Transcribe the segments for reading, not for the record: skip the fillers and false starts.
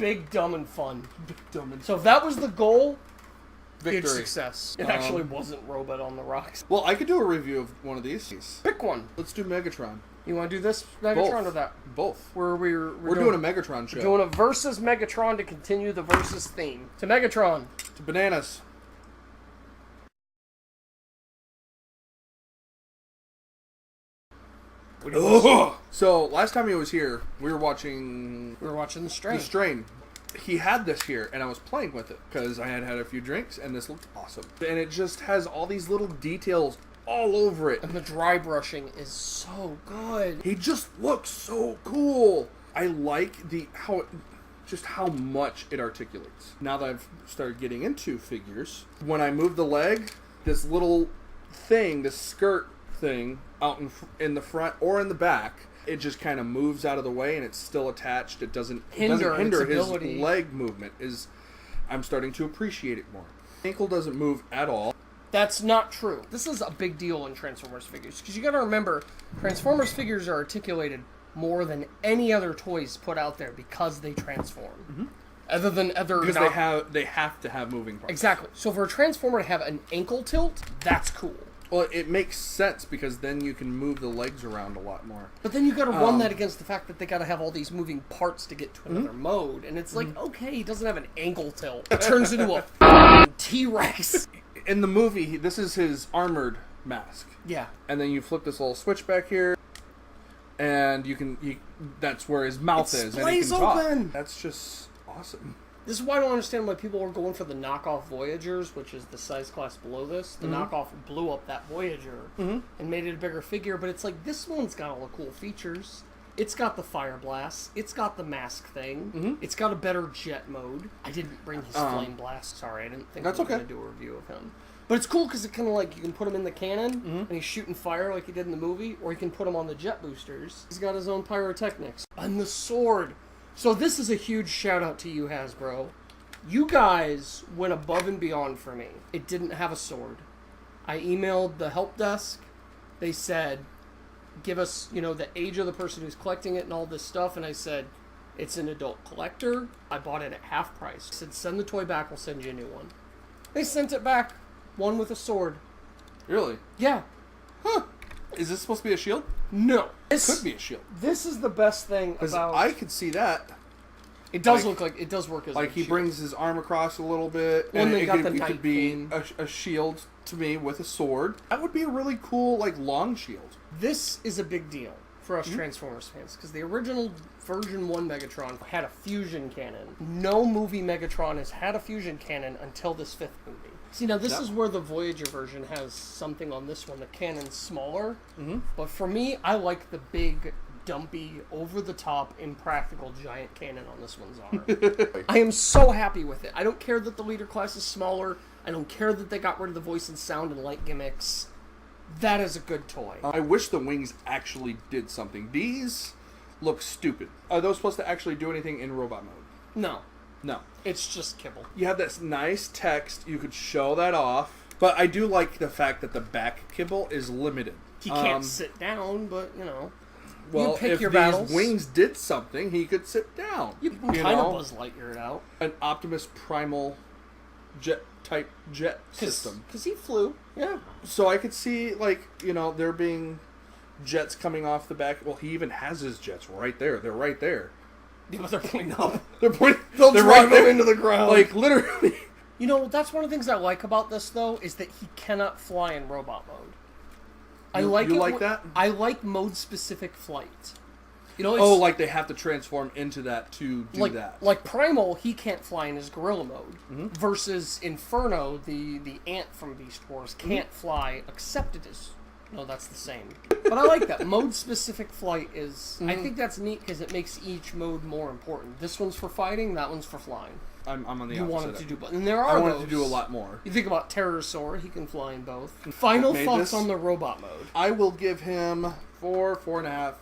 Big, dumb, and fun. Big, dumb, and So if that was the goal, victory. huge success. It actually wasn't Robot on the Rocks. Well, I could do a review of one of these. Pick one. Let's do Megatron. You want to do this Megatron or that? Both. We're doing a Megatron show. We're doing a versus Megatron to continue the versus theme. To Megatron. To bananas. So last time he was here, we were watching the Strain. The Strain. He had this here, and I was playing with it because I had a few drinks, and this looked awesome. And it just has all these little details all over it. And the dry brushing is so good. He just looks so cool. I like how much it articulates. Now that I've started getting into figures, when I move the leg, this little thing, this skirt thing, out in the front or in the back, it just kind of moves out of the way and it's still attached. It doesn't hinder his leg movement. I'm starting to appreciate it more. Ankle doesn't move at all. That's not true. This is a big deal in Transformers figures because you got to remember, Transformers figures are articulated more than any other toys put out there because they transform. Mm-hmm. Because they have to have moving parts. Exactly. So for a Transformer to have an ankle tilt, that's cool. Well, it makes sense because then you can move the legs around a lot more. But then you got to run that against the fact that they got to have all these moving parts to get to another mode, and it's like, okay, he doesn't have an ankle tilt. It turns into a T-Rex. In the movie, this is his armored mask. Yeah. And then you flip this little switch back here, and that's where his mouth is, and he can talk. Open. That's just awesome. This is why I don't understand why people are going for the knockoff Voyagers, which is the size class below this. The knockoff blew up that Voyager and made it a bigger figure, but it's like, this one's got all the cool features. It's got the fire blast. It's got the mask thing. It's got a better jet mode. I didn't bring his flame blast. Sorry, I didn't think I was going to do a review of him. But it's cool because it kind of like, you can put him in the cannon and he's shooting fire like he did in the movie, or you can put him on the jet boosters. He's got his own pyrotechnics. And the sword. So this is a huge shout out to you, Hasbro. You guys went above and beyond for me. It didn't have a sword. I emailed the help desk. They said, give us, the age of the person who's collecting it and all this stuff. And I said, it's an adult collector. I bought it at half price. I said, send the toy back. We'll send you a new one. They sent it back. One with a sword. Really? Yeah. Huh. Is this supposed to be a shield? No. It could be a shield. This is the best thing about... I could see that. It does look like... It does work as like he brings his arm across a little bit. And it could be a shield to me with a sword. That would be a really cool, long shield. This is a big deal for us Transformers fans, because the original version 1 Megatron had a fusion cannon. No movie Megatron has had a fusion cannon until this 5th movie. See, now this is where the Voyager version has something on this one. The cannon's smaller. But for me, I like the big, dumpy, over-the-top, impractical giant cannon on this one's arm. I am so happy with it. I don't care that the leader class is smaller. I don't care that they got rid of the voice and sound and light gimmicks. That is a good toy. I wish the wings actually did something. These look stupid. Are those supposed to actually do anything in robot mode? No. No. It's just kibble. You have this nice text. You could show that off. But I do like the fact that the back kibble is limited. He can't sit down, but, Well, you pick if your these battles. Wings did something, he could sit down. You can kind of Buzz Lightyear it out. An Optimus Primal jet system. Because he flew. Yeah. So I could see, there being jets coming off the back. Well, he even has his jets right there. They're right there. Yeah, but they're pointing up. They're drive right them into the ground. Literally. That's one of the things I like about this, though, is that he cannot fly in robot mode. You like that? I like mode-specific flight. They have to transform into that to do that. Like Primal, he can't fly in his gorilla mode. Versus Inferno, the ant from Beast Wars, can't fly, except it is... No, that's the same. But I like that. Mode-specific flight is... I think that's neat because it makes each mode more important. This one's for fighting, that one's for flying. I'm on the opposite. You wanted to do both. And there are I wanted to do a lot more. You think about Terrorsaur, he can fly in both. Final thoughts on the robot mode. I will give him 4.5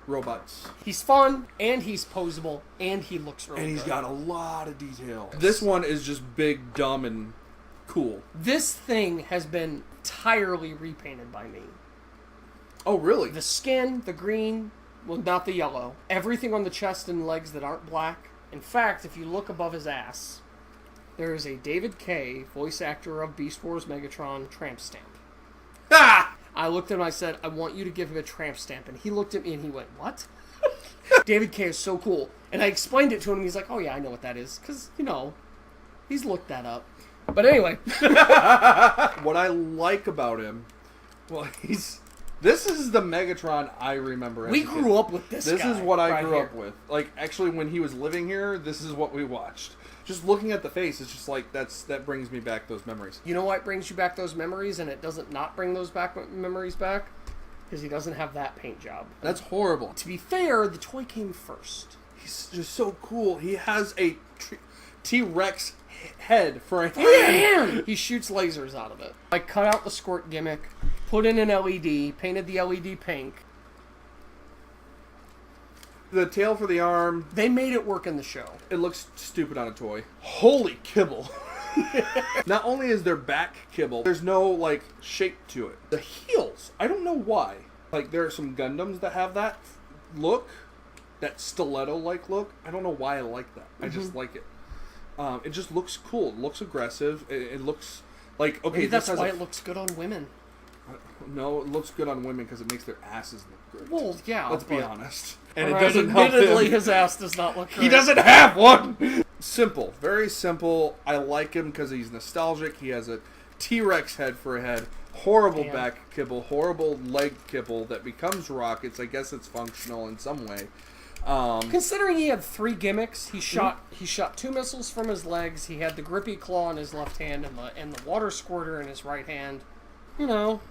robots. He's fun, and he's posable, and he looks really good. And he's got a lot of detail. This one is just big, dumb, and cool. This thing has been entirely repainted by me. Oh, really? The skin, the green, well, not the yellow. Everything on the chest and legs that aren't black In fact, if you look above his ass, there is a David K., voice actor of Beast Wars Megatron, tramp stamp. Ah! I looked at him, I said, I want you to give him a tramp stamp. And he looked at me and he went, what? David K. is so cool. And I explained it to him and he's like, oh yeah, I know what that is. Because, you know, he's looked that up. But anyway. What I like about him, well, this is the Megatron I remember. We grew up with this guy. This is what I right grew here. up with. Like, actually, when he was living here, this is what we watched. Just looking at the face, it's just like, that brings me back those memories. You know what brings you back those memories and it doesn't not bring those memories back? Because he doesn't have that paint job. That's horrible. To be fair, the toy came first. He's just so cool. He has a T-Rex head for a hand. He shoots lasers out of it. I cut out the squirt gimmick, put in an LED, painted the LED pink. The tail for the arm. They made it work in the show. It looks stupid on a toy. Holy kibble. Not only is there back kibble, there's no, like, shape to it. The heels, I don't know why. Like, there are some Gundams that have that look, that stiletto-like look. I don't know why I like that. I just like it. It just looks cool. It looks aggressive. It looks like, okay, maybe that's this has why it looks good on women. No, it looks good on women because it makes their asses look great. Well, yeah. Let's be honest. And it doesn't help admittedly, him. his ass does not look great. He doesn't have one! Simple. Very simple. I like him because he's nostalgic. He has a T-Rex head for a head. Horrible back kibble. Horrible leg kibble that becomes rockets. I guess it's functional in some way. Considering he had 3 gimmicks, he shot 2 missiles from his legs. He had the grippy claw in his left hand and the water squirter in his right hand. You know,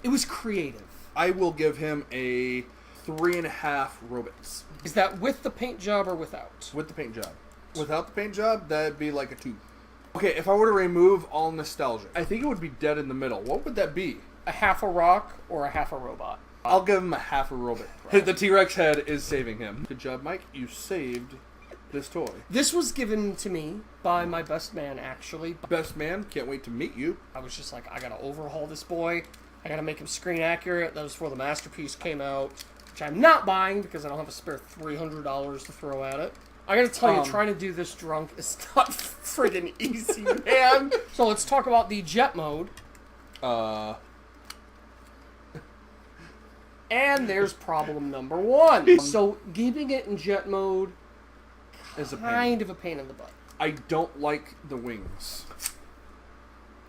it was creative. I will give him a 3.5 robots. Is that with the paint job or without? With the paint job. Without the paint job, that'd be like a 2. Okay, if I were to remove all nostalgia, I think it would be dead in the middle. What would that be? A half a rock or a half a robot? I'll give him a half a robot. The T-Rex head is saving him. Good job, Mike. You saved this toy. This was given to me by my best man, actually. Best man, can't wait to meet you. I was just like, I gotta overhaul this boy. I gotta make him screen accurate. That was before the Masterpiece came out, which I'm not buying because I don't have a spare $300 to throw at it. I gotta tell you, trying to do this drunk is not friggin' easy, man. So let's talk about the jet mode. And there's problem number 1. So keeping it in jet mode is kind of a pain in the butt. I don't like the wings.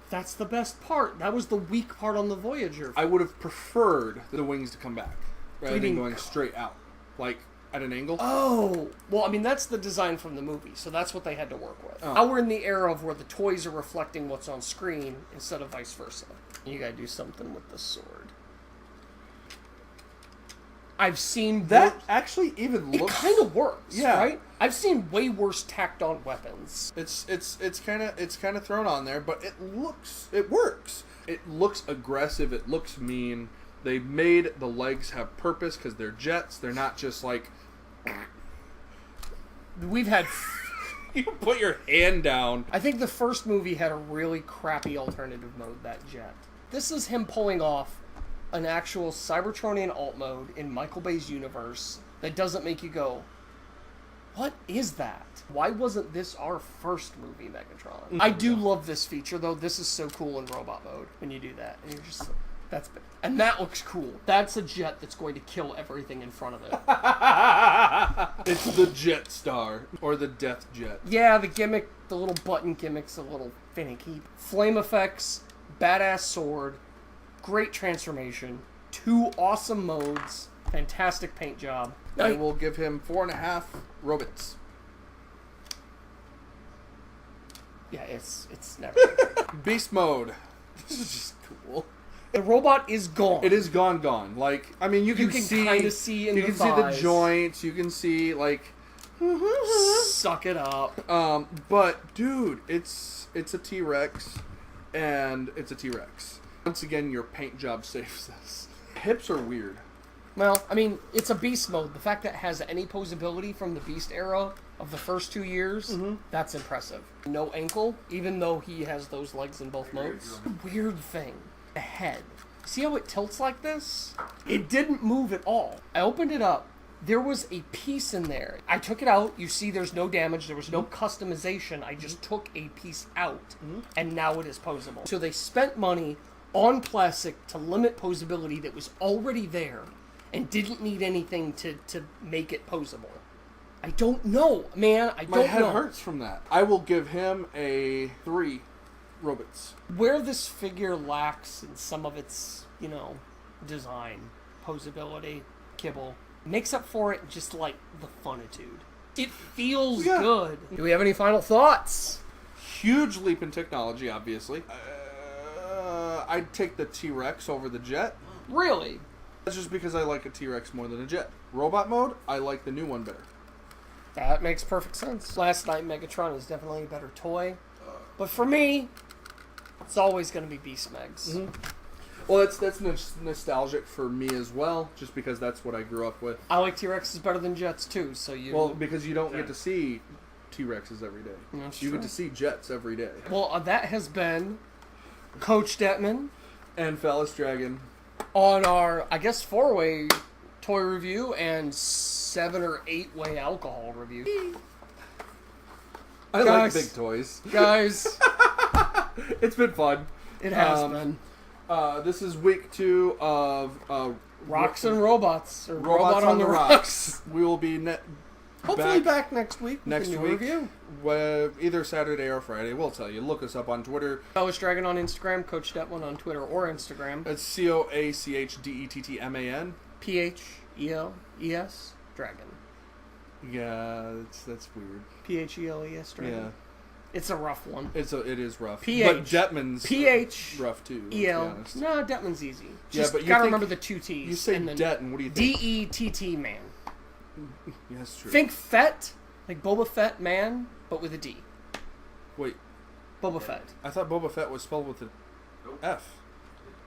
That's the best part. That was the weak part on the Voyager. I would have preferred the wings to come back rather than going straight out, like at an angle. Oh, well, I mean, that's the design from the movie, so that's what they had to work with. Now we're in the era of where the toys are reflecting what's on screen instead of vice versa. You gotta do something with the sword. I've seen that actually even looks. It kind of works, yeah. Right? I've seen way worse tacked on weapons. It's kind of thrown on there, but it works. It looks aggressive. It looks mean. They made the legs have purpose because they're jets. They're not just like. We've had. You put your hand down. I think the first movie had a really crappy alternative mode. That jet. This is him pulling off an actual Cybertronian alt mode in Michael Bay's universe that doesn't make you go, what is that? Why wasn't this our first movie, Megatron? I do love this feature, though. This is so cool in robot mode when you do that. And you're just and that looks cool. That's a jet that's going to kill everything in front of it. It's the Jet Star, or the Death Jet. Yeah, the gimmick, the little button gimmick's a little finicky. Flame effects, badass sword, great transformation, 2 awesome modes, fantastic paint job. I will give him 4.5 robots. Yeah, it's never. Beast mode. This is just cool. The robot is gone. It is gone. Like, I mean, you can kind of see in the thighs. You can see the joints. You can see, like... Suck it up. But, dude, it's a T-Rex, and it's a T-Rex. Once again, your paint job saves this. Hips are weird. Well, I mean, it's a beast mode. The fact that it has any posability from the beast era of the first 2 years, that's impressive. No ankle, even though he has those legs in both modes. Weird thing. The head. See how it tilts like this? It didn't move at all. I opened it up. there was a piece in there. I took it out. You see there's no damage. There was no customization. I just took a piece out, and now it is posable. So they spent money on plastic to limit posability that was already there and didn't need anything to make it posable. I don't know, man. I don't know. My head hurts from that. I will give him a 3 robots. Where this figure lacks in some of its, design, posability, kibble, makes up for it just like the funitude. It feels good. Do we have any final thoughts? Huge leap in technology, obviously. I'd take the T-Rex over the Jet. Really? That's just because I like a T-Rex more than a Jet. Robot mode, I like the new one better. That makes perfect sense. Last night, Megatron is definitely a better toy. But for me, it's always going to be Beast Megs. Mm-hmm. Well, that's nostalgic for me as well, just because that's what I grew up with. I like T-Rexes better than Jets, too, so you... Well, because you don't get to see T-Rexes every day. That's you true. get to see Jets every day. Well, that has been Coach Detman and Phallus Dragon on our, I guess, 4-way toy review and 7 or 8-way alcohol review. I like big toys. Guys. It's been fun. It has been. This is week 2 of Rocks and Robots. Or Robots Robot on the Rocks. We will be hopefully back next week with next a new week, review. Either Saturday or Friday. We'll tell you. Look us up on Twitter. Phallus Dragon on Instagram, Coach Detman on Twitter or Instagram. It's COACHDETTMAN. PHELES Dragon. Yeah, that's weird. PHELES Dragon. Yeah. It's a rough one. It is rough. PH. But Detman's rough too. EL. No, Detman's easy. Just but you gotta remember the 2 T's. You say Detman, what do you think? DETT man. Yeah, that's true. Think Fett, like Boba Fett man, but with a D. Wait. Boba Fett. I thought Boba Fett was spelled with an F.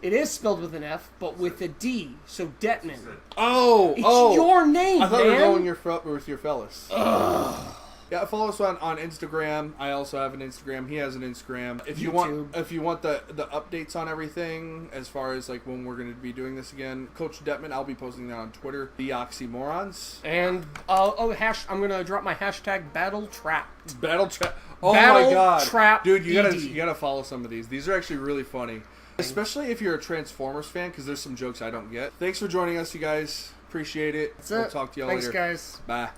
It is spelled with an F, but with a D. So Detman. It's your name, I thought man. we were going with your fellas. Ugh. Yeah, follow us on Instagram. I also have an Instagram. He has an Instagram. If you want the updates on everything, as far as like when we're going to be doing this again, Coach Detman, I'll be posting that on Twitter. The Oxy Morons. And I'm going to drop my hashtag Battle Trap. Battle Trap. Oh Battle my God, Trap dude, you gotta follow some of these. These are actually really funny, especially if you're a Transformers fan, because there's some jokes I don't get. Thanks for joining us, you guys. Appreciate it. That's we'll it. talk to y'all Thanks, later. guys. Bye.